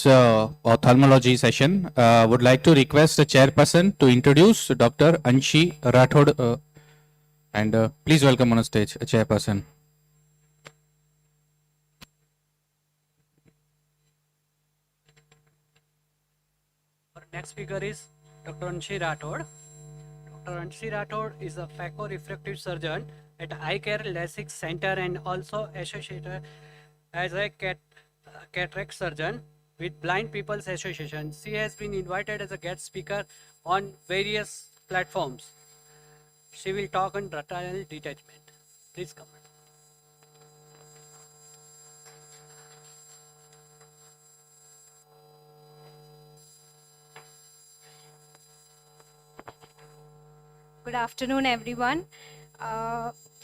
Ophthalmology session. Would like to request the chairperson to introduce Dr. Anshi Rathod, and please welcome on the stage, chairperson. Our next speaker is Dr. Anshi Rathod. Dr. Anshi Rathod is a phaco-refractive surgeon at Eye Care LASIK Center and also associated as a cataract surgeon with Blind People's Association. She has been invited as a guest speaker on various platforms. She will talk on retinal detachment. Please come. Good afternoon, everyone.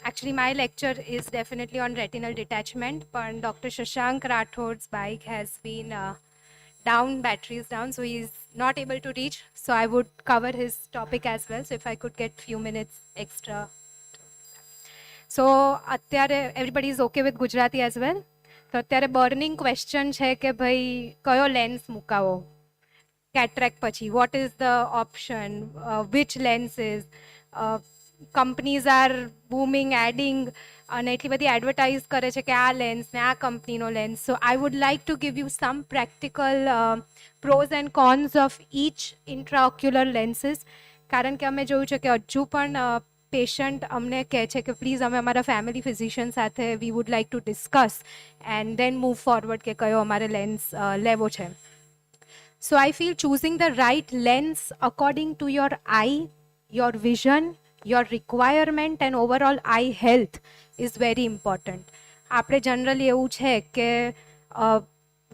Actually, my lecture is definitely on retinal detachment, but Dr. Shashank Rathod's bike has been down, batteries down, so he's not able to reach. So I would cover his topic as well. So if I could get few minutes extra. So અત્યારે everybody is okay with Gujarati as well. તો અત્યારે burning question છે કે ભાઈ કયો lens મુકાવો cataract pachi, what is the option, which lenses, companies are booming, adding અને એટલી બધી એડવર્ટાઇઝ કરે છે કે આ લેન્સ ને આ કંપનીનો lens. So I would like to give you some practical pros and cons of each intraocular lenses, કારણ કે અમે જોયું છે કે હજુ પણ પેશન્ટ અમને કહે છે કે પ્લીઝ અમે અમારા ફેમિલી ફિઝિશિયન સાથે we would like to discuss and then move forward કે કયો અમારે લેન્સ લેવો છે. So I feel choosing the right lens according to your eye, your vision, your requirement and overall eye health is very important. આપણે generally એવું છે કે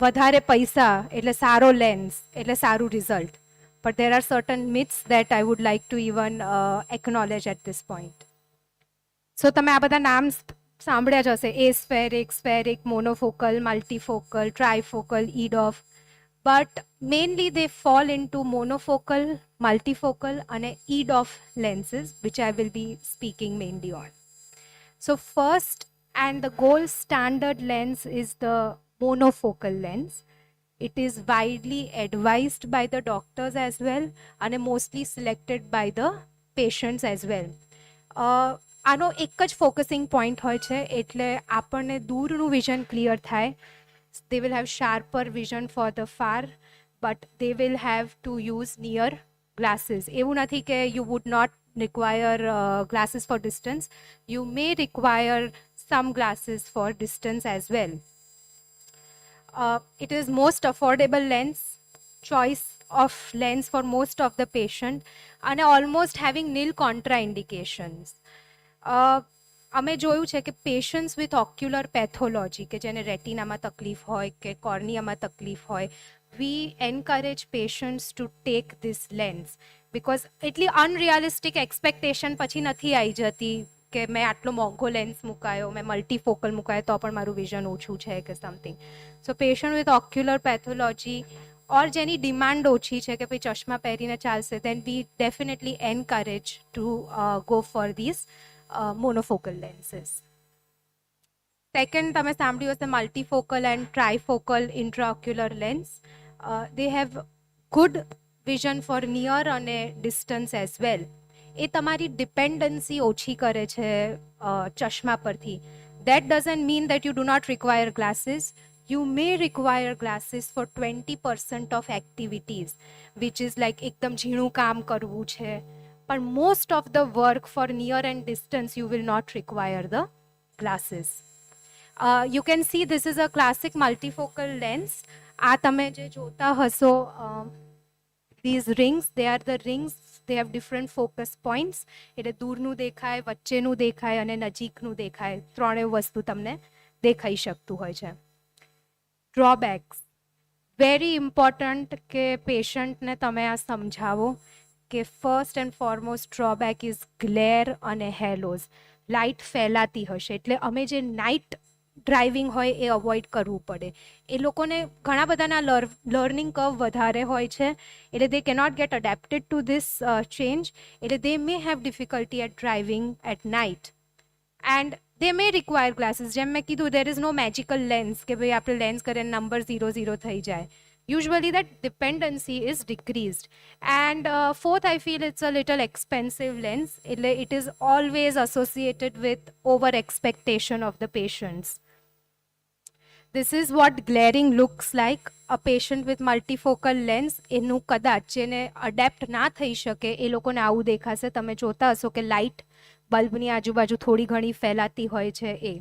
વધારે પૈસા એટલે સારો લેન્સ એટલે સારું result, but there are certain myths that I would like to even acknowledge at this point. So તમે આ બધા નામ સાંભળ્યા જ હશે, aspheric, spheric, monofocal, multifocal, trifocal, EDOF. But mainly they fall into monofocal, multifocal and EDOF lenses, which I will be speaking mainly on. So first and the gold standard lens is the monofocal lens. It is widely advised by the doctors as well and mostly selected by the patients as well. આનો એક જ focusing point હોય છે એટલે આપણને દૂરનું vision clear થાય. They will have sharper vision for the far, but they will have to use near glasses. એવું નથી કે you would not require glasses for distance. You may require some glasses for distance as well. It is most affordable lens, choice of lens for most of the patient and almost having nil contraindications. અમે જોયું છે કે patients with ocular pathology કે જેને રેટિનામાં તકલીફ હોય કે કોર્નિયામાં તકલીફ હોય, we encourage patients to take this lens because એટલી અનરિયાલિસ્ટિક એક્સપેક્ટેશન પછી નથી આવી જતી કે મેં આટલો મોંઘો લેન્સ મુકાયો, મેં મલ્ટીફોકલ મુકાયો તો પણ મારું વિઝન ઓછું છે કે something. So patient with ocular pathology or જેની ડિમાન્ડ ઓછી છે કે ભાઈ ચશ્મા પહેરીને ચાલશે, then we definitely encourage to go for this monofocal lenses. Second, તમે સાંભળ્યું હશે multifocal and trifocal intraocular lens. They have good vision for near and distance as well. એ તમારી ડિપેન્ડન્સી ઓછી કરે છે ચશ્મા પરથી. That doesn't mean that you do not require glasses. You may require glasses for 20% of activities, which is like એકદમ ઝીણું કામ કરવું છે. But most of the work for near and distance, you will not require the glasses. You can see this is a classic multifocal lens. આ તમે જે જોતા હશો, these rings, they are the rings. They have different focus points. એટલે દૂરનું દેખાય, વચ્ચેનું દેખાય અને નજીકનું દેખાય. ત્રણેય વસ્તુ તમને દેખાઈ શકતું હોય છે. Drawbacks. Very important કે પેશન્ટને તમે આ સમજાવો કે first and foremost drawback is glare અને હેલોઝ. લાઇટ ફેલાતી હશે એટલે અમે જે નાઇટ ડ્રાઇવિંગ હોય એ અવોઇડ કરવું પડે. એ લોકોને ઘણા બધાના લર્નિંગ કર્વ વધારે હોય છે એટલે they cannot get adapted to this change, એટલે they may have difficulty at driving at night and they may require glasses. જેમ મેં કીધું, there is no magical lens કે ભાઈ આપણે લેન્સ કરીને નંબર 00 થઈ જાય. usually that dependency is decreased. And fourth, I feel it's a little expensive lens. It is always associated with over expectation of the patients. This is what glaring looks like. A patient with multifocal lens, એનું કદાચ જેને adept ના થઈ શકે એ લોકોને આવું દેખાશે. તમે જોતા હશો કે લાઇટ બલ્બની આજુબાજુ થોડી ઘણી ફેલાતી હોય છે એ.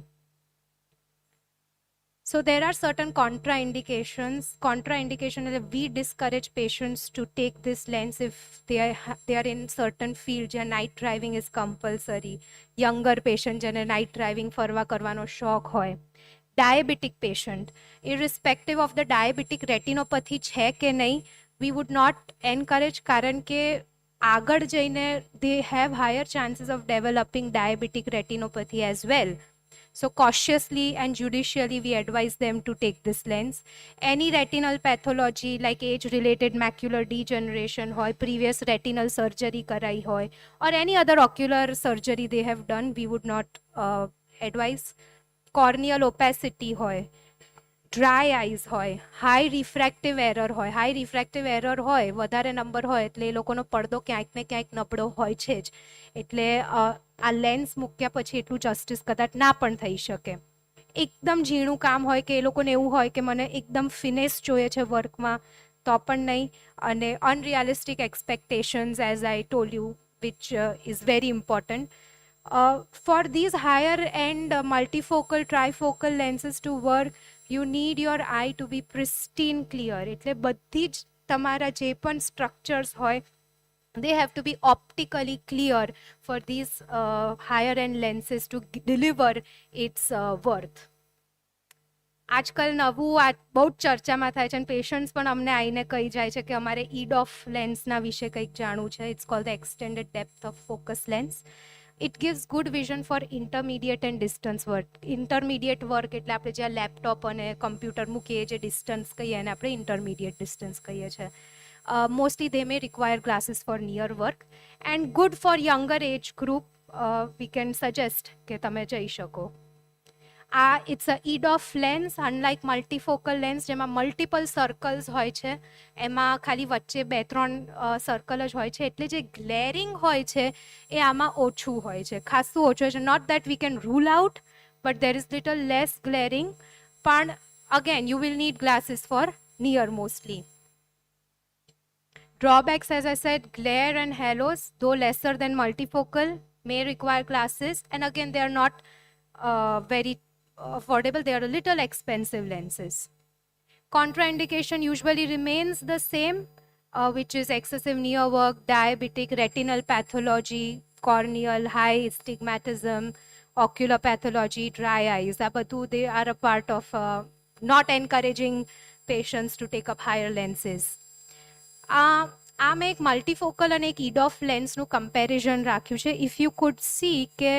So there are certain contraindications. Contraindication is we discourage patients to take this lens if they are in certain field where night driving is compulsory. Younger patient જેને night driving ફરવા કરવાનો શોખ હોય. Diabetic patient, irrespective of the diabetic retinopathy છે કે નહીં, we would not encourage, કારણ કે આગળ જઈને they have higher chances of developing diabetic retinopathy as well. So cautiously and judicially we advise them to take this lens. Any retinal pathology like age-related macular degeneration hoy, previous retinal surgery karai hoy, or any other ocular surgery they have done, we would not advise. Corneal opacity hoy, dry eyes hoy, high refractive error hoy. High refractive error hoy, વધારે number હોય એટલે એ લોકોનો પડદો ક્યાંક ને ક્યાંક નબળો હોય છે જ. એટલે આ લેન્સ મૂક્યા પછી એટલું જસ્ટિસ કદાચ ના પણ થઈ શકે. એકદમ ઝીણું કામ હોય કે એ લોકોને એવું હોય કે મને એકદમ ફિનિશ જોઈએ છે વર્કમાં, તો પણ નહીં. અને unrealistic expectations, as I told you, which is very important. For these higher end multifocal trifocal lenses to work, you need your eye to be pristine clear. એટલે બધી જ તમારા જે પણ structures હોય, they have to be optically clear for these higher end lenses to deliver its worth. આજકાલ નવું બહુ જ ચર્ચામાં થાય છે અને પેશન્ટ્સ પણ અમને આવીને કહી જાય છે કે અમારે EDOF લેન્સના વિશે કંઈક જાણવું છે. It's called the extended depth of focus lens. It gives good vision for intermediate and distance work. Intermediate work એટલે આપણે જ્યાં લેપટોપ અને કમ્પ્યુટર મૂકીએ જે ડિસ્ટન્સ કહીએ એને આપણે ઇન્ટરમીડિયેટ ડિસ્ટન્સ કહીએ છીએ. Mostly they may require glasses for near work, and good for younger age group. We can suggest કે તમે જઈ શકો. It's a EDOF lens, unlike multifocal lens જેમાં મલ્ટિપલ સર્કલ્સ હોય છે, એમાં ખાલી વચ્ચે 2-3 સર્કલ જ હોય છે, એટલે જે ગ્લેરિંગ હોય છે એ આમાં ઓછું હોય છે, ખાસું ઓછું હોય છે. Not that we can rule out, but there is little less glaring. પણ again you will need glasses for near mostly. Drawbacks, as I said, glare and halos, though lesser than multifocal, may require glasses. And again, they are not very affordable. They are a little expensive lenses. Contraindication usually remains the same, which is excessive near work, diabetic, retinal pathology, corneal, high astigmatism, ocular pathology, dry eyes. They are a part of not encouraging patients to take up higher lenses. મેં એક મલ્ટીફોકલ અને એક EDOF લેન્સનું comparison રાખ્યું છે. If you could see કે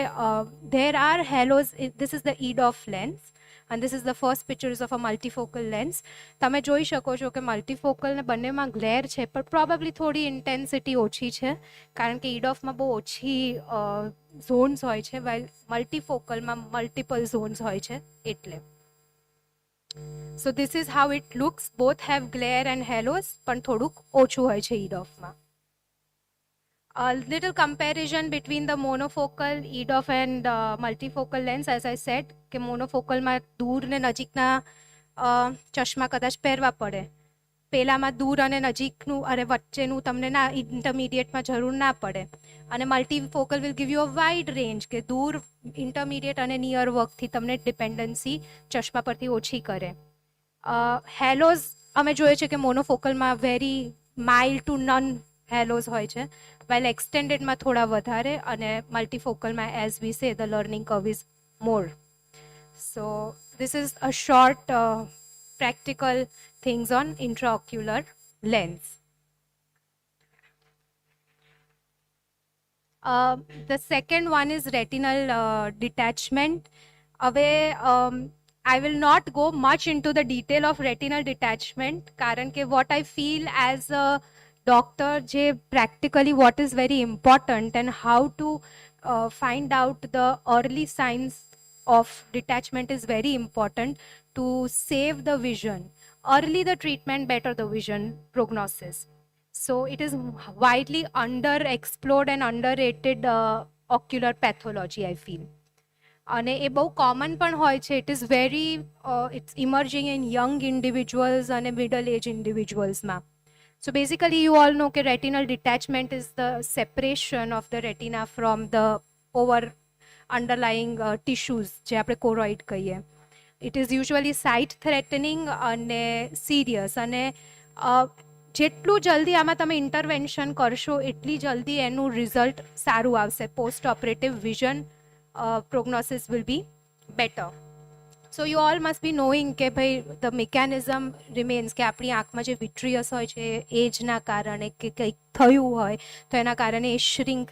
there are halos, this is the EDOF lens and this is the first pictures of a multifocal lens. તમે જોઈ શકો છો કે મલ્ટીફોકલ ને બંનેમાં ગ્લેર છે, પણ પ્રોબેબલી થોડી ઇન્ટેન્સિટી ઓછી છે, કારણ કે EDOFમાં બહુ ઓછી ઝોન્સ હોય છે, વાઇલ મલ્ટીફોકલમાં મલ્ટિપલ ઝોન્સ હોય છે એટલે. So this is how it looks. Both have glare and halos, પણ થોડુંક ઓછું હોય છે EDOFમાં. A little comparison between the monofocal, EDOF and multifocal lens. As I said, કે મોનોફોકલમાં દૂર ને નજીકના ચશ્મા કદાચ પહેરવા પડે, પેલામાં દૂર અને નજીકનું અરે વચ્ચેનું તમને ના, ઇન્ટરમીડિયેટમાં જરૂર ના પડે. અને multifocal will give you a wide range કે દૂર, ઇન્ટરમીડિયેટ અને નિયર વર્કથી તમને ડિપેન્ડન્સી ચશ્મા પરથી ઓછી કરે. હેલોઝ અમે જોઈએ છે કે મોનોફોકલમાં વેરી માઇલ્ડ ટુ નન હેલોઝ હોય છે, while એક્સટેન્ડેડમાં થોડા વધારે, અને મલ્ટીફોકલમાં as we say the learning curve is more. So this is a short practical things on intraocular lens. The second one is retinal detachment. I will not go much into the detail of retinal detachment, કારણ કે what I feel as a doctor, practically what is very important and how to find out the early signs of detachment is very important to save the vision. early the treatment, better the vision prognosis. So it is widely underexplored and underrated ocular pathology, I feel. અને એ બહુ common પણ હોય છે. It is very it's emerging in young individuals અને middle age ઇન્ડિવિજ્યુઅલ્સમાં. So basically, you all know that retinal detachment is the separation of the retina from the over underlying tissues, જે આપણે choroid કહીએ. It is usually sight threatening અને serious, અને જેટલું જલ્દી આમાં તમે ઇન્ટરવેન્શન કરશો એટલી જલ્દી એનું રિઝલ્ટ સારું આવશે. Post operative vision prognosis will be better. So you all must be knowing કે ભાઈ the mechanism remains કે આપણી આંખમાં જે વિટ્રિયસ હોય છે એજના કારણે કે કંઈક થયું હોય તો એના કારણે એ શ્રિંક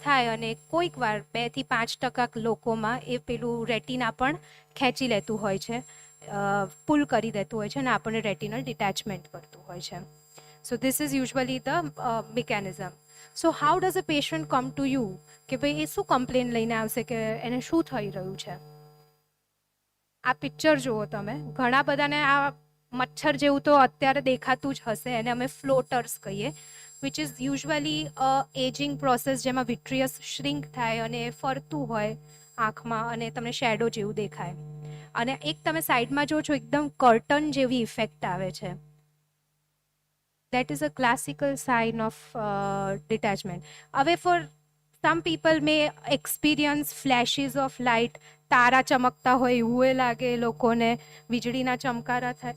થાય અને કોઈક વાર 2 થી 5% લોકોમાં એ પેલું રેટિના પણ ખેંચી લેતું હોય છે, પુલ કરી દેતું હોય છે અને આપણને રેટિનલ ડિટેચમેન્ટ કરતું હોય છે. So this is usually the mechanism. So how does a patient come to you કે ભાઈ એ શું કમ્પ્લેન લઈને આવશે કે એને શું થઈ રહ્યું છે? આ પિક્ચર જુઓ તમે. ઘણા બધાને આ મચ્છર જેવું તો અત્યારે દેખાતું જ હશે, એને અમે ફ્લોટર્સ કહીએ, which is usually ageing process જેમાં વિટ્રિયસ શ્રિંક થાય અને ફરતું હોય આંખમાં અને તમને શેડો જેવું દેખાય. અને એક તમે સાઈડમાં જો છો એકદમ કર્ટન જેવી ઇફેક્ટ આવે છે. That is a classical sign of detachment. હવે for some people may experience flashes of light, તારા ચમકતા હોય એવું એ લાગે લોકોને, વીજળીના ચમકારા થાય.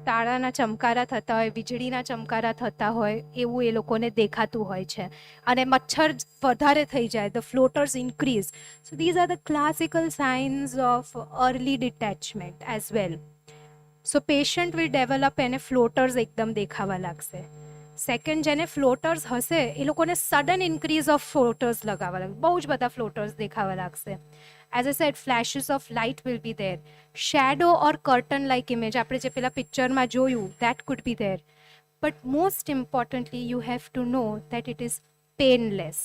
તારાના ચમકારા થતા હોય, વીજળીના ચમકારા થતા હોય એવું એ લોકોને દેખાતું હોય છે. અને મચ્છર વધારે થઈ જાય, the floaters increase. So these are the classical signs of early detachment as well. So patient will develop એને floaters એકદમ દેખાવા લાગશે. સેકન્ડ, જેને ફ્લોટર્સ હશે એ લોકોને સડન ઇન્ક્રીઝ ઓફ ફ્લોટર્સ લગાવવા લાગે, બહુ જ બધા ફ્લોટર્સ દેખાવા લાગશે. As I said, flashes of light will be there. Shadow or curtain like image, આપણે જે પેલા પિક્ચરમાં જોયું, that could be there. But most importantly, you have to know that it is painless.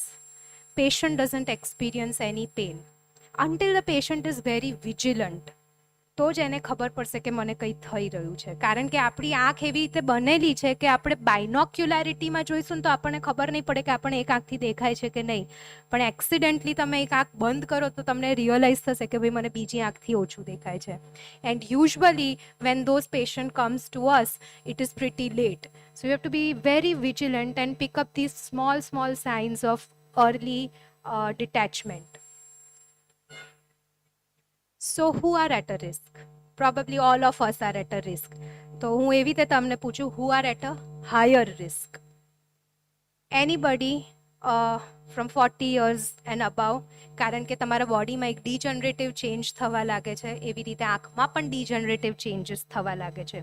Patient doesn't experience any pain until the patient is very vigilant. તો જ એને ખબર પડશે કે મને કંઈ થઈ રહ્યું છે. કારણ કે આપણી આંખ એવી રીતે બનેલી છે કે આપણે બાયનોક્યુલારિટીમાં જોઈશું તો આપણને ખબર નહીં પડે કે આપણને એક આંખથી દેખાય છે કે નહીં, પણ એક્સિડન્ટલી તમે એક આંખ બંધ કરો તો તમને રિયલાઇઝ થશે કે ભાઈ મને બીજી આંખથી ઓછું દેખાય છે. And usually when those patient comes to us it is pretty late. So you have to be very vigilant and pick up this small signs of early detachment. So who are at a risk? Probably all of us are at a risk. તો હું એવી રીતે તમને પૂછું, who are at a higher risk? Anybody from 40 years and above, કારણ કે તમારા બોડીમાં એક ડિજનરેટિવ ચેન્જ થવા લાગે છે, એવી રીતે આંખમાં પણ ડિજનરેટિવ ચેન્જીસ થવા લાગે છે.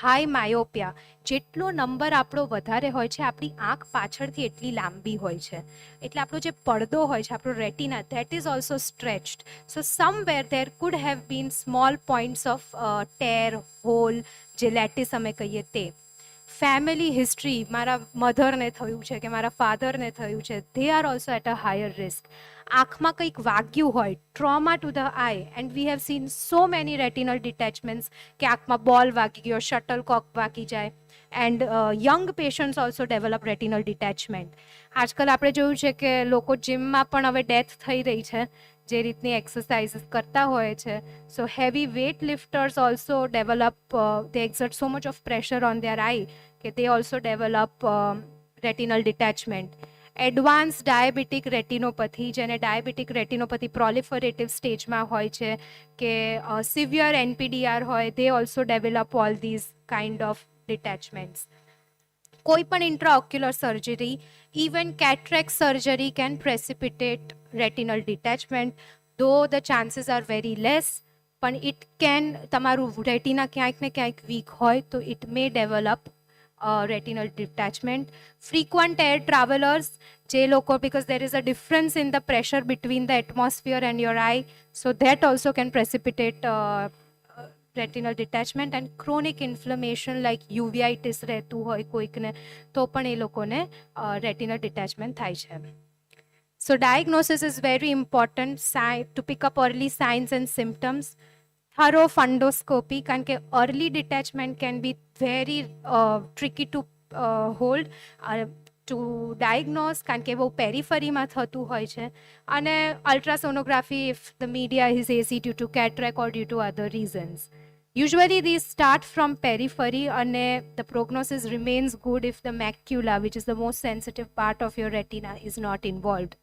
હાઈ માયોપિયા, જેટલો નંબર આપણો વધારે હોય છે આપણી આંખ પાછળથી એટલી લાંબી હોય છે, એટલે આપણો જે પડદો હોય છે, આપણો retina, that is also stretched. So somewhere there could have been small points of tear, hole, જે લેટિસ અમે કહીએ તે. ફેમિલી હિસ્ટ્રી, મારા મધરને થયું છે કે મારા ફાધરને થયું છે, they are also at a higher risk. આંખમાં કંઈક વાગ્યું હોય, trauma to the eye, and we have seen so many retinal detachments કે આંખમાં બોલ વાગી ગયો, શટલકોક વાગી જાય. And young patients also develop retinal detachment. આજકાલ આપણે જોયું છે કે લોકો જીમમાં પણ હવે ડેથ થઈ રહી છે જે રીતની એક્સરસાઇઝ કરતા હોય છે. So heavy weight lifters also develop, they exert so much of pressure on their eye કે they also develop retinal detachment. Advance diabetic retinopathy, જેને ડાયાબિટીક રેટિનોપથી પ્રોલિફરેટિવ સ્ટેજમાં હોય છે કે સિવિયર NPDR હોય, they also develop all these kind of detachments. કોઈ પણ intraocular surgery, even cataract surgery can precipitate retinal detachment, though the chances are very less. પણ it can, તમારું રેટિના ક્યાંક ને ક્યાંક વીક હોય તો it may develop retinal detachment. Frequent air travelers, જે લોકો, because there is a difference in the pressure between the atmosphere and your eye, so that also can precipitate retinal detachment and chronic inflammation like uveitis રહેતું હોય કોઈકને તો પણ એ લોકોને retinal detachment થાય છે. So diagnosis is very important to pick up early signs and symptoms. Thorough fundoscopy, કારણ કે early detachment can be very tricky to hold, to diagnose, કારણ કે બહુ પેરીફરીમાં થતું હોય છે. અને ultrasonography if the media is hazy due to cataract or due to other reasons. Usually these start from periphery and the prognosis remains good if the macula, which is the most sensitive part of your retina, is not involved.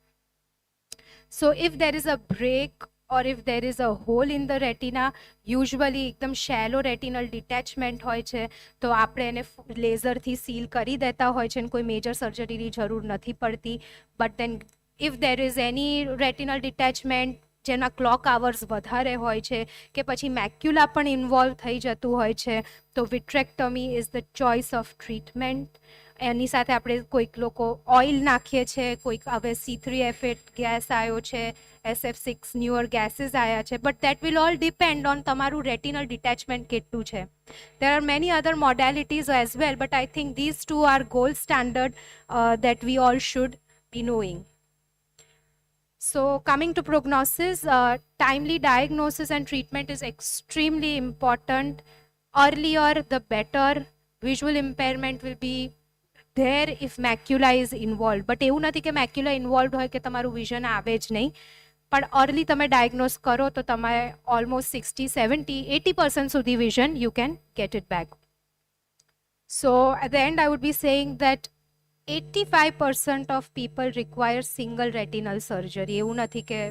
So if there is a break or if there is a hole in the retina, usually એકદમ shallow retinal detachment હોય છે તો આપણે એને લેઝરથી seal કરી દેતા હોય છે અને કોઈ મેજર સર્જરીની જરૂર નથી પડતી. But then if there is any retinal detachment જેના ક્લોક આવર્સ વધારે હોય છે કે પછી મેક્યુલા પણ ઇન્વોલ્વ થઈ જતું હોય છે તો vitrectomy is the choice of treatment. એની સાથે આપણે કોઈક લોકો ઓઇલ નાખીએ છીએ, કોઈક હવે C3F8 ગેસ આવ્યો છે, SF6 ન્યુઅર ગેસીસ આવ્યા છે, but that will all depend on તમારું રેટિનલ ડિટેચમેન્ટ કેટલું છે. There are many other modalities as well, but I think these two are gold standard that we all should be knowing. So coming to prognosis, timely diagnosis and treatment is extremely important. Earlier the better. Visual impairment will be there if macula is involved, but એવું નથી કે macula involved હોય કે તમારું vision આવે જ નહીં, પણ early તમે diagnose કરો તો તમારે almost 60, 70, 80% સુધી vision you can get it back. So at the end I would be saying that 85% of people require single retinal surgery. એવું નથી કે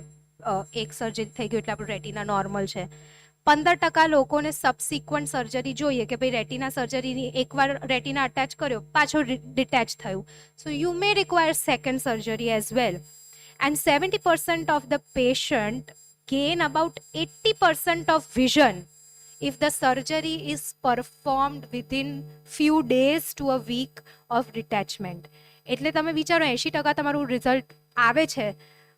એક સર્જરી થઈ ગયું એટલે આપણું રેટિના નોર્મલ છે. 15% લોકોને સબસિક્વન્ટ સર્જરી જોઈએ કે ભાઈ રેટિના સર્જરીની એકવાર રેટિના અટેચ કર્યો પાછો ડિટેચ થયું. So you may require second surgery as well. And 70% of the patient gain about 80% of vision if the surgery is performed within few days to a week of detachment. એટલે તમે વિચારો 80% તમારું result આવે છે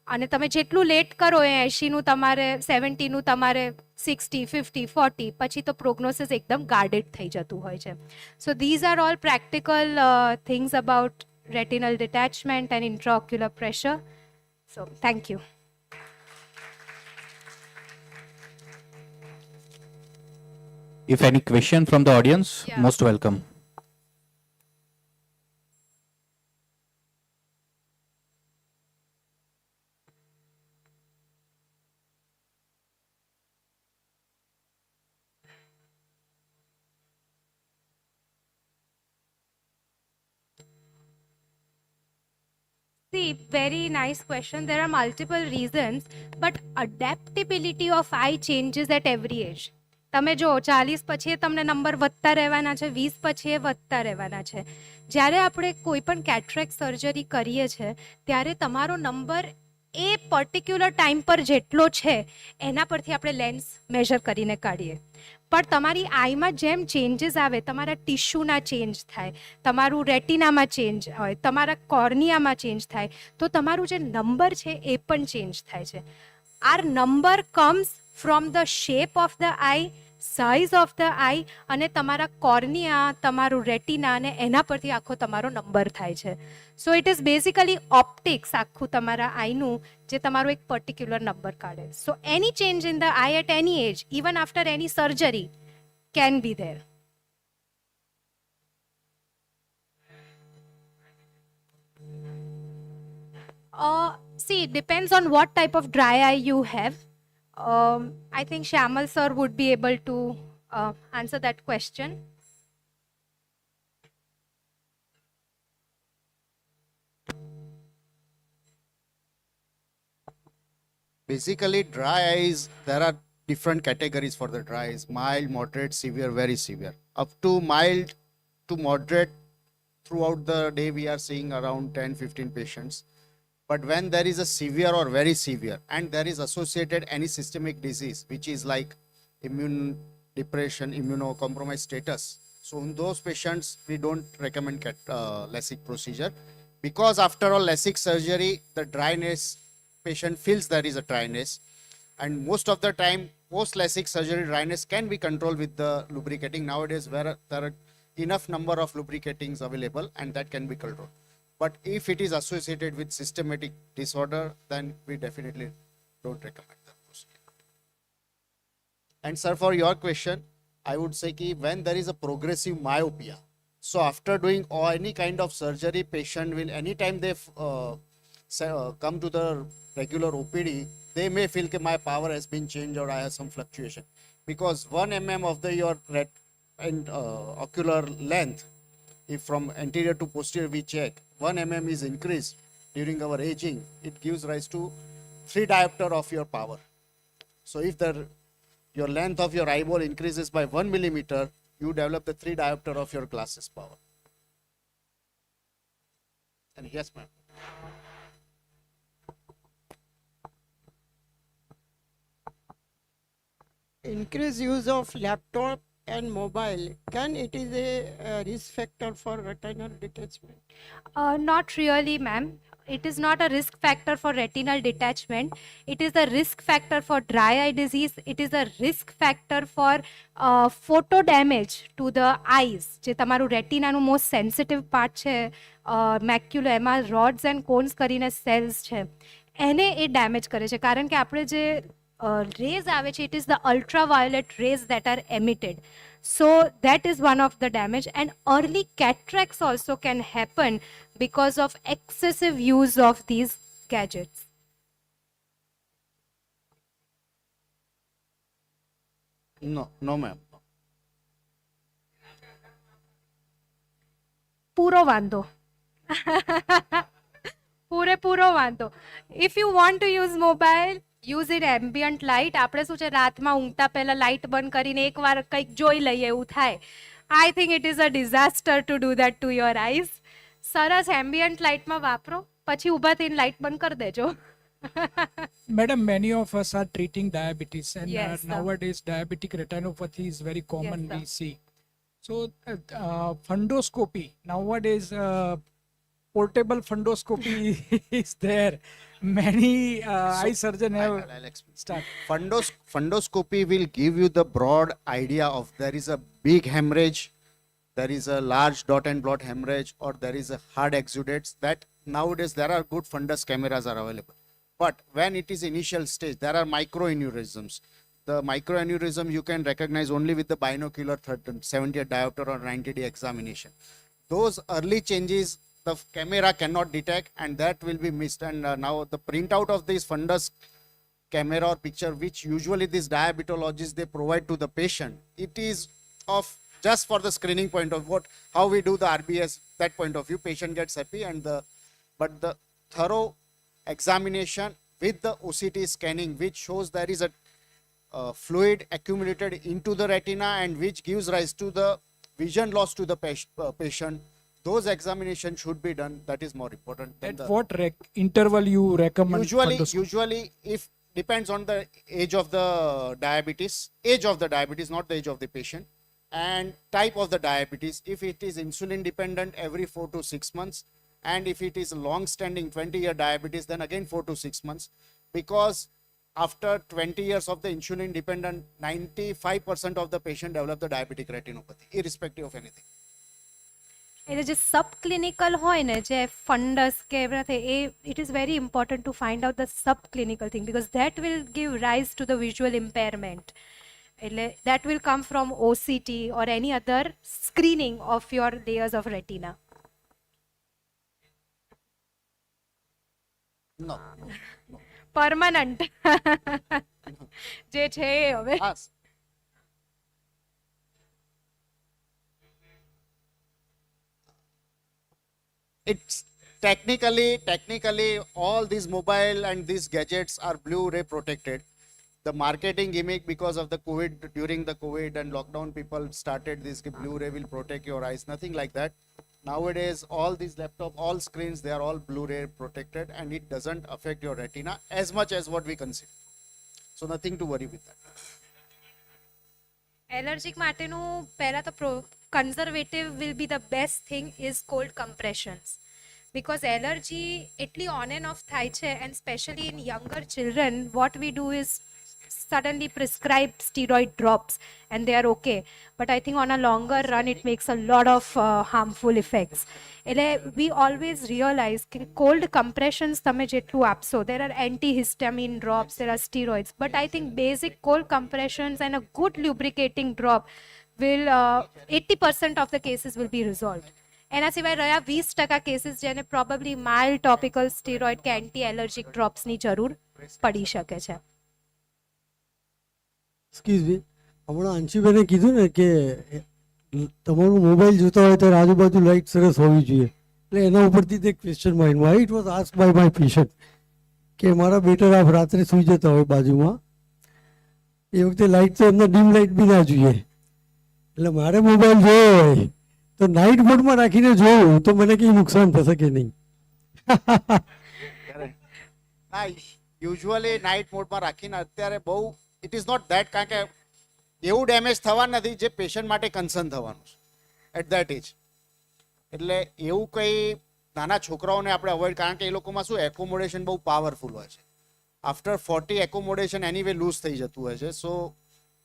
અને તમે જેટલું લેટ કરો એ 80નું તમારે 70નું તમારે 60, 50, 40 પછી તો પ્રોગ્નોસિસ એકદમ ગાર્ડેડ થઈ જતું હોય છે. સો these are all practical things about retinal detachment and intraocular pressure. So thank you. If any question from the audience, Yeah. most welcome. See, very nice question. There are multiple reasons, but adaptability of eye changes at every age. તમે જો 40 પછી તમને number વધતા રહેવાના છે, 20 પછી એ વધતા રહેવાના છે. જ્યારે આપણે કોઈ પણ કેટરેક્ટ સર્જરી કરીએ છીએ ત્યારે તમારો નંબર એ પર્ટિક્યુલર ટાઈમ પર જેટલો છે એના પરથી આપણે લેન્સ મેઝર કરીને કાઢીએ. પણ તમારી આઈમાં જેમ ચેન્જીસ આવે, તમારા ટિશ્યુના ચેન્જ થાય, તમારું રેટિનામાં ચેન્જ હોય, તમારા કોર્નિયામાં ચેન્જ થાય, તો તમારું જે નંબર છે એ પણ ચેન્જ થાય છે. Our number comes from the shape of the eye, size of the eye અને તમારા કોર્નિયા, તમારું રેટિના અને એના પરથી આખો તમારો નંબર થાય છે. So it is basically optics આખું તમારા આઈનું જે તમારો એક પર્ટિક્યુલર નંબર કાઢે. So any change in the eye at any age, even after any surgery can be there. See, it depends on what type of dry eye you have. I think Shyamal sir would be able to answer that question. Basically, dry eyes, there are different categories for the dry eyes: mild, moderate, severe, very severe. Up to mild to moderate, throughout the day, we are seeing around 10-15 patients. But when there is a severe or very severe, and there is associated any systemic disease, which is like immune depression, immunocompromised status, so in those patients, we don't recommend LASIK procedure, because after all LASIK surgery, the dryness, patient feels there is a dryness, and most of the time post LASIK surgery dryness can be controlled with the lubricating. Nowadays, where there are enough number of lubricatings available, and that can be controlled. But if it is associated with systematic disorder, then we definitely don't recommend that procedure. And sir, for your question, I would say that when there is a progressive myopia, so after doing any kind of surgery, patient will, anytime they come to the regular OPD, they may feel that my power has been changed or I have some fluctuation. Because 1 mm of your ocular length, if from anterior to posterior we check, 1 mm is increased during our aging, it gives rise to 3 diopter of your power. So if your length of your eyeball increases by 1 millimeter, you develop the 3 diopter of your glasses power. And yes, ma'am. Increased use of laptop and mobile, can it is a risk factor for retinal detachment? Not really, ma'am. It is not a risk factor for retinal detachment. It is a risk factor for dry eye disease. It is a risk factor for photo damage to the eyes. જે તમારું રેટિનાનું most sensitive part છે, macula, એમાં rods and cones કરીને cells છે, એને એ damage કરે છે. કારણ કે આપણે જે રેઝ આવે છે, it is the ultraviolet rays that are emitted. So that is one of the damage, and early cataracts also can happen because of excessive use of these gadgets. No, ma'am. પૂરો વાંધો. પૂરેપૂરો વાંધો. If you want to use mobile, use it ambient light. આપણે શું છે, રાતમાં ઊંઘતા પહેલા light બંધ કરીને એકવાર કંઈક જોઈ લઈએ એવું થાય. I think it is a disaster to do that to your eyes. સરસ ambient lightમાં વાપરો, પછી ઊભા થઈને લાઇટ બંધ કરી દેજો. Madam, many of us are treating diabetes, and Yes, sir. nowadays diabetic retinopathy is very common. sir. We see. So, fundoscopy nowadays, portable fundoscopy is there. Many eye surgeon have I'll explain. started. Fundoscopy will give you the broad idea of there is a big hemorrhage, there is a large dot and blot hemorrhage, or there is a hard exudates. That nowadays there are good fundus cameras are available. But when it is initial stage, there are microaneurysms. The microaneurysm you can recognize only with the binocular 70 diopter or 90-day examination. Those early changes the camera cannot detect, and that will be missed. And now the printout of this fundus camera or picture, which usually these diabetologists they provide to the patient, it is of just for the screening point of how we do the RBS, that point of view, patient gets happy, and but the thorough examination with the OCT scanning, which shows there is a fluid accumulated into the retina and which gives rise to the vision loss to the patient, those examinations should be done. That is more important than At what interval you recommend? fundoscopy? usually if depends on the age of the diabetes, not the age of the patient, and type of the diabetes. If it is insulin dependent, every 4 to 6 months, and if it is long standing 20-year diabetes, then again 4 to 6 months, because after 20 years of the insulin dependent, 95% of the patient develop the diabetic retinopathy irrespective of anything. એટલે જે સબ clinical હોય ને, જે ફંડસ કે everything, it is very important to find out the subclinical thing, because that will give rise to the visual impairment. એટલે that will come from OCT or any other screening of your layers of retina. No. Permanent. જે છે એ હવે. Yes. It's technically all these mobile and these gadgets are Blu-ray protected. The marketing gimmick, because of the COVID, during the COVID and lockdown, people started this Blu-ray will protect your eyes. Nothing like that. Nowadays, all these laptop, all screens, they are all Blu-ray protected, and it doesn't affect your retina as much as what we consider. So nothing to worry with that. Allergic માટેનું પહેલા તો conservative will be the best thing is cold compressions, because allergy એટલી on and off થાય છે, and especially in younger children, what we do is suddenly prescribe steroid drops and they are okay. But I think on a longer run, it makes a lot of harmful effects. એટલે we always realize કે cold compressions તમે જેટલું આપશો, there are antihistamine drops, there are steroids, but I think basic cold compressions and a good lubricating drop will 80% of the cases will be resolved. એના સિવાય રહ્યા 20% cases જેને probably mild topical steroid કે anti allergic ડ્રોપ્સની જરૂર પડી શકે છે. Excuse me, હમણાં અંશીબેને કીધું ને કે તમારું મોબાઈલ જોતા હોય ત્યારે આજુબાજુ લાઇટ સરસ હોવી જોઈએ, એટલે એના ઉપરથી એક ક્વેશ્ચન માઇન્ડમાં it was ask by my patient કે મારા બેટર આપ રાત્રે સૂઈ જતા હોય બાજુમાં, એ વખતે લાઇટ તો એમને ડીમ લાઇટ બી ના જોઈએ, એટલે મારે મોબાઈલ જોયો હોય તો નાઇટ મોડમાં રાખીને જોઉં તો મને કંઈ નુકસાન થશે કે નહીં? ના, યુઝ્યુઅલી નાઇટ મોડમાં રાખીને અત્યારે બહુ ઇટ ઇઝ નોટ ધેટ, કારણ કે એવું ડેમેજ થવાનું નથી જે પેશન્ટ માટે કન્સર્ન થવાનું છે એટ ધેટ એજ. એટલે એવું કંઈ નાના છોકરાઓને આપણે અવોઇડ, કારણ કે એ લોકોમાં શું એકોમોડેશન બહુ પાવરફુલ હોય છે. આફ્ટર 40 એકોમોડેશન એનીવે લૂઝ થઈ જતું હોય છે. સો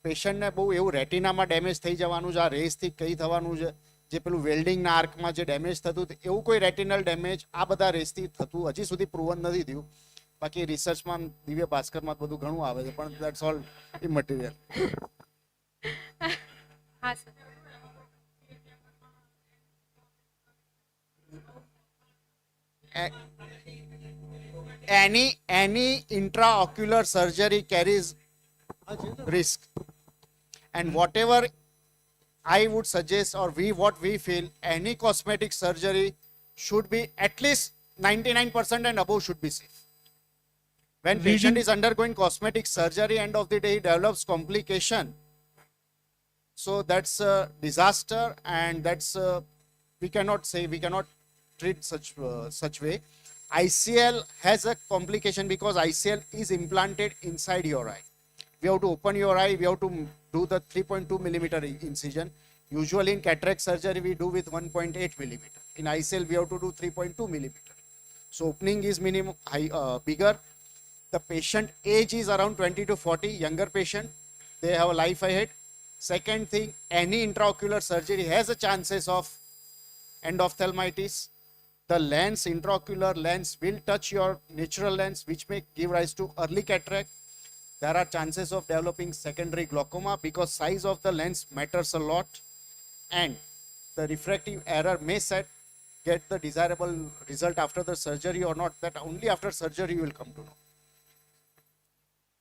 પેશન્ટને બહુ એવું રેટિનામાં ડેમેજ થઈ જવાનું છે, આ રેસથી કંઈ થવાનું છે, જે પેલું વેલ્ડિંગના આર્કમાં જે ડેમેજ થતું એવું કોઈ રેટિનલ ડેમેજ આ બધા રેસથી થતું હજી સુધી પ્રૂવન નથી થયું. બાકી રિસર્ચમાં દિવ્ય ભાસ્કરમાં બધું ઘણું આવે છે, પણ દેટ્સ ઓલ ઇમટીરિયલ. હા sir. any intraocular surgery carries risk, and whatever I would suggest, or what we feel, any cosmetic surgery should be at least 99% and above should be safe. When patient is undergoing cosmetic surgery, end of the day he develops complication, so that's a disaster, and that's we cannot treat such way. ICL has a complication because ICL is implanted inside your eye. We have to open your eye, we have to do the 3.2 millimeter incision. Usually in cataract surgery we do with 1.8 millimeter. In ICL we have to do 3.2 millimeter. So opening is minimum bigger. The patient age is around 20 to 40, younger patient, they have a life ahead. Second thing, any intraocular surgery has a chances of endophthalmitis. The lens, intraocular lens, will touch your natural lens, which may give rise to early cataract. There are chances of developing secondary glaucoma because size of the lens matters a lot, and the refractive error may get the desirable result after the surgery or not. That only after surgery you will come to know.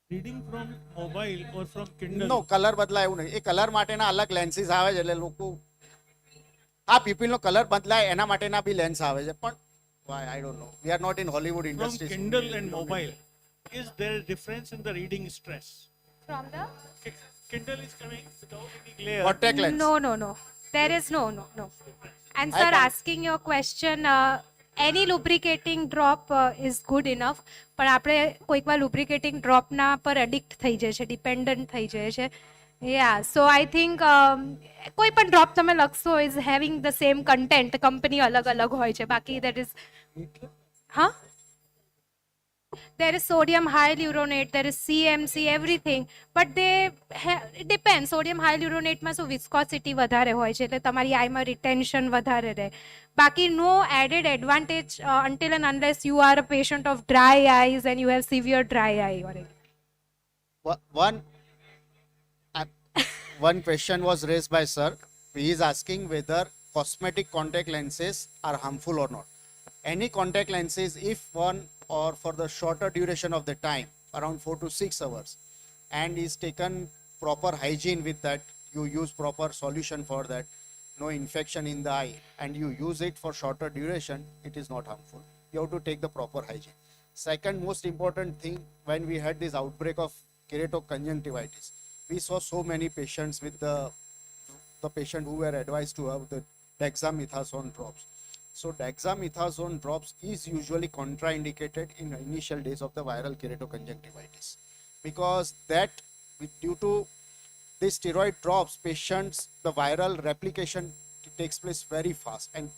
Reading from mobile or from Kindle? No, colour બદલાય એવું નહીં. એ colour માટેના અલગ lenses આવે છે, એટલે લોકો આ પીપલનો કલર બદલાય એના માટેના બી લેન્સ આવે છે, પણ why I don't know. We are not in Hollywood From industry. Kindle and mobile, is there a difference in the reading stress? From the Kindle is coming without any glare. Contact lens. no. There is no. And sir, asking your question, any lubricating drop is good enough. પણ આપણે કોઈક વાર lubricating ડ્રોપના પર addict થઈ જાય છે, dependent થઈ જાય છે. Yeah, so I think કોઈ પણ ડ્રોપ તમે લખશો is having the same content, company અલગ અલગ હોય છે. બાકી that is huh? There is sodium hyaluronate, there is CMC, everything, but it depends. Sodium hyaluronate માં શું viscosity વધારે હોય છે, એટલે તમારી આઈમાં retention વધારે રહે. બાકી no added advantage until and unless you are a patient of dry eyes and you have severe dry eye or anything. One question was raised by sir. He is asking whether cosmetic contact lenses are harmful or not. Any contact lenses, if one or for the shorter duration of the time, around 4 to 6 hours, and is taken proper hygiene with that, you use proper solution for that, no infection in the eye, and you use it for shorter duration, it is not harmful. You have to take the proper hygiene. Second most important thing, when we had this outbreak of keratoconjunctivitis, we saw so many patients with the patient who were advised to have the dexamethasone drops. So dexamethasone drops is usually contraindicated in initial days of the viral keratoconjunctivitis, because that due to these steroid drops, patients, the viral replication takes place very fast, and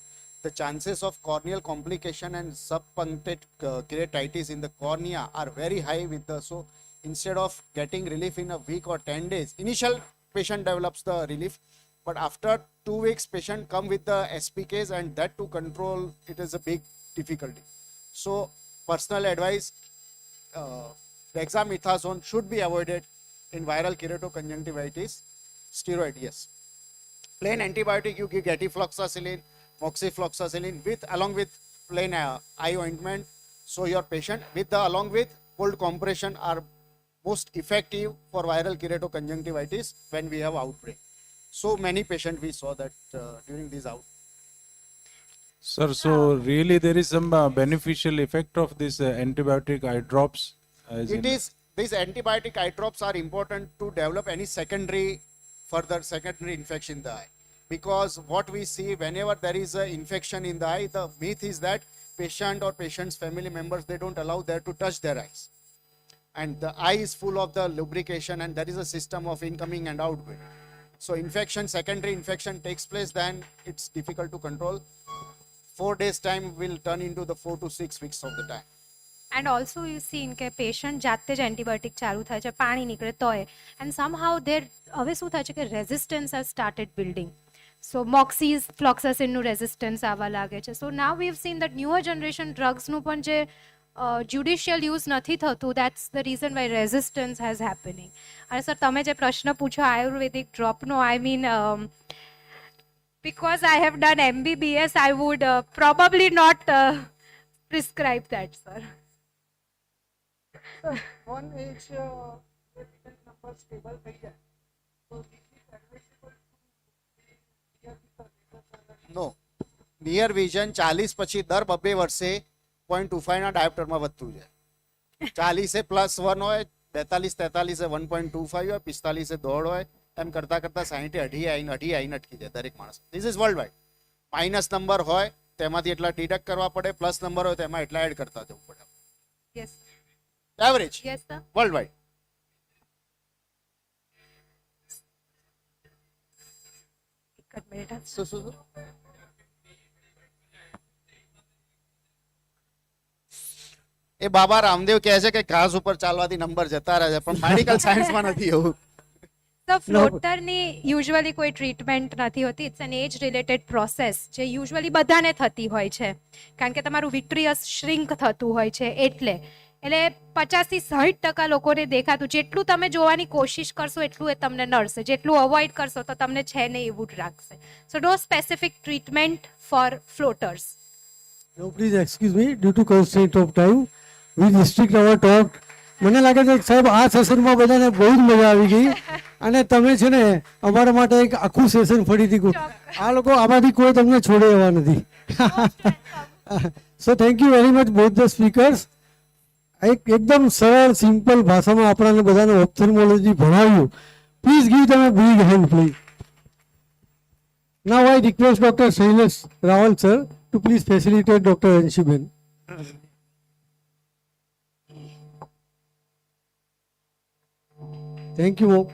the chances of corneal complication and subpunctate keratitis in the cornea are very high with the, so instead of getting relief in a week or 10 days, initial patient develops the relief, but after 2 weeks, patient come with the SPKs, and that to control it is a big difficulty. So personal advice, dexamethasone should be avoided in viral keratoconjunctivitis. Steroid, yes. Plain antibiotic, you give getafloxacillin, moxifloxacillin along with plain eye ointment. So your patient along with cold compression are most effective for viral keratoconjunctivitis when we have outbreak. So many patients we saw that during this out. Sir, so really there is some beneficial effect of this antibiotic eye drops? These antibiotic eye drops are important to develop any further secondary infection in the eye. Because what we see whenever there is an infection in the eye, the myth is that patient or patient's family members, they don't allow there to touch their eyes. And the eye is full of the lubrication, and there is a system of incoming and outgoing. So secondary infection takes place, then it's difficult to control. 4 days time will turn into the 4 to 6 weeks of the time. And also you see કે patient જાતે જ antibiotic ચાલુ થાય છે, પાણી નીકળે તોય, and somehow હવે શું થાય છે કે resistance has started building. So moxifloxacilinનું રેઝિસ્ટન્સ આવવા લાગે છે. So now we've seen that newer generation drugsનું પણ જે judicial use નથી થતું, that's the reason why resistance has happening. અને સર તમે જે પ્રશ્ન પૂછો આયુર્વેદિક ડ્રોપનો, I mean because I have done MBBS, I would probably not prescribe that, sir. One age number stable થઈ જાય. So it is advisable No. Near vision 40 પછી દર 2 વર્ષે 0.25 ના ડાયોપ્ટરમાં વધતું જાય. 40 +1 હોય, 42-43 1.25 હોય, 45 દોઢ હોય, એમ કરતા કરતા 60 અઢી આઈને અટકી જાય દરેક માણસ. This is world wide. Minus number હોય તેમાંથી એટલા ડિડક્ટ કરવા પડે, પ્લસ નંબર હોય તેમાં એટલા એડ કરતા જવું પડે. Yes. Average Yes, sir. World wide. એક જ મિનિટ. શું એ બાબા રામદેવ કહે છે કે ઘાસ ઉપર ચાલવાથી નંબર જતા રહે છે, પણ મેડિકલ સાયન્સમાં નથી એવું. સર ફ્લોટરની યુઝ્યુઅલી કોઈ ટ્રીટમેન્ટ નથી હોતી. It's an age related process જે યુઝ્યુઅલી બધાને થતી હોય છે, કારણ કે તમારું વિટ્રિયસ શ્રિંક થતું હોય છે. એટલે 50 થી 60% લોકોને દેખાતું. જેટલું તમે જોવાની કોશિશ કરશો એટલું એ તમને નડશે, જેટલું અવોઇડ કરશો તો તમને છે ને એવું જ રાખશે. So no specific treatment for floaters. Now please excuse me, due to constraint of time, we restrict our talk. મને લાગે છે કે સાહેબ આ સેશનમાં બધાને બહુ જ મજા આવી ગઈ, અને તમે છે ને અમારા માટે એક આખું સેશન ફરીથી આ લોકો આમાંથી કોઈ તમને છોડે એવા નથી. So thank you very much both the speakers. એકદમ સરળ સિમ્પલ ભાષામાં આપણાને બધાને ઓપ્થેલ્મોલોજી ભણાવ્યું. Please give them a big hand please. Now I request doctor Shailesh Rawal sir to please facilitate Dr. Anshiben. Thank you, Mom.